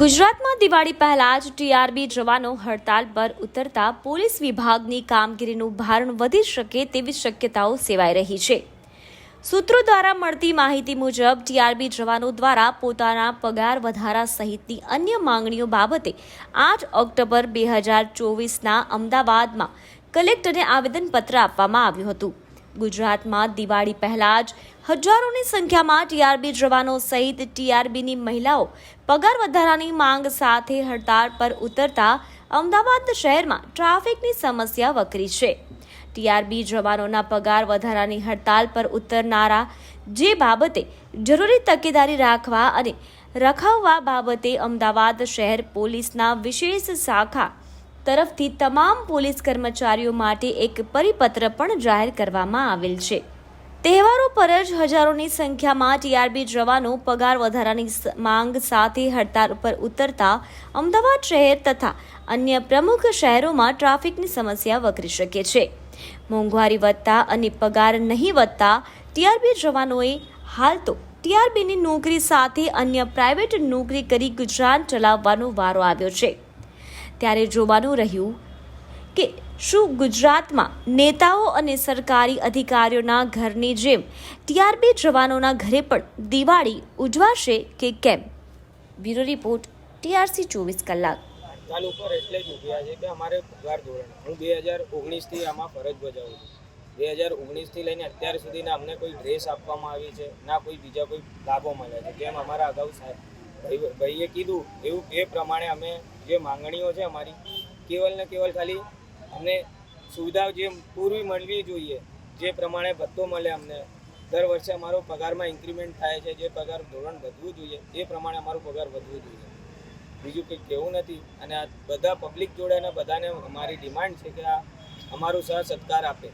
ગુજરાતમાં દિવાળી પહેલા જ ટીઆરબી જવાનો હડતાલ પર ઉતરતા પોલીસ વિભાગની કામગીરીનું ભારણ વધી શકે તેવી શક્યતાઓ સેવાઈ રહી છે। સૂત્રો દ્વારા મળતી માહિતી મુજબ ટીઆરબી જવાનો દ્વારા પોતાના પગાર વધારા સહિતની અન્ય માંગણીઓ બાબતે 8 ઓક્ટોબર 2024ના અમદાવાદમાં કલેક્ટરને આવેદનપત્ર આપવામાં આવ્યું હતું। ગુજરાતમાં દિવાળી પહેલા જ હજારોની સંખ્યામાં ટીઆરબી જવાનો સહિત ટીઆરબીની મહિલાઓ પગાર વધારાની માંગ સાથે હડતાળ પર ઉતરતા અમદાવાદ શહેરમાં ટ્રાફિકની સમસ્યા વકરી છે। ટીઆરબી જવાનોના પગાર વધારાની હડતાળ પર ઉતરનારા જે બાબતે જરૂરી તકેદારી રાખવા અને રખાવવા બાબતે અમદાવાદ શહેર પોલીસના વિશેષ શાખા તરફથી તમામ પોલીસ કર્મચારીઓ માટે એક પરિપત્ર પણ જાહેર કરવામાં આવેલ છે। તહેવારો પર જ હજારોની સંખ્યામાં ટીઆરબી જવાનો પગાર વધારાની માંગ સાથે હડતાળ પર ઉતરતા અમદાવાદ શહેર તથા અન્ય પ્રમુખ શહેરોમાં ટ્રાફિકની સમસ્યા વકરી શકે છે। મોંઘવારી વધતા અને પગાર નહીં વધતા ટીઆરબી જવાનોએ હાલ તો ટીઆરબીની નોકરી સાથે અન્ય પ્રાઇવેટ નોકરી કરી ગુજરાન ચલાવવાનો વારો આવ્યો છે। ત્યારે જોવાનું રહ્યું કે શું ગુજરાતમાં નેતાઓ અને સરકારી અધિકારીઓના ઘરની જેમ ટીઆરબી જવાનોના ઘરે પણ દિવાળી ઉજવાશે કે કેમ। બ્યુરો રિપોર્ટ TRC 24 કલાક। હડતાલ ઉપર એટલે જ ઉભ્યા છે કે અમારે પગાર ધોરણ હું 2019થી આમાં ફરજ બજાવું છું। 2019થી લઈને અત્યાર સુધીના અમને કોઈ ડ્રેસ આપવામાં આવી છે ના કોઈ બીજા કોઈ લાભો મળ્યા છે। જેમ અમારા અગાઉ ભાઈએ કીધું એવું એ પ્રમાણે અમે જે માંગણીઓ છે અમારી કેવલ ને કેવલ ખાલી અમને સુવિધા જે પૂરી મળવી જોઈએ, જે પ્રમાણે ભથ્થો મળે અમને દર વર્ષે અમારો પગારમાં ઇન્ક્રીમેન્ટ થાય છે, જે પગાર ધોરણ વધવું જોઈએ એ પ્રમાણે અમારો પગાર વધવું જોઈએ, બીજું કંઈ કહેવું નથી। અને આ બધા પબ્લિક જોડે ને બધાને અમારી ડિમાન્ડ છે કે આ અમારું સહ સત્કાર આપે।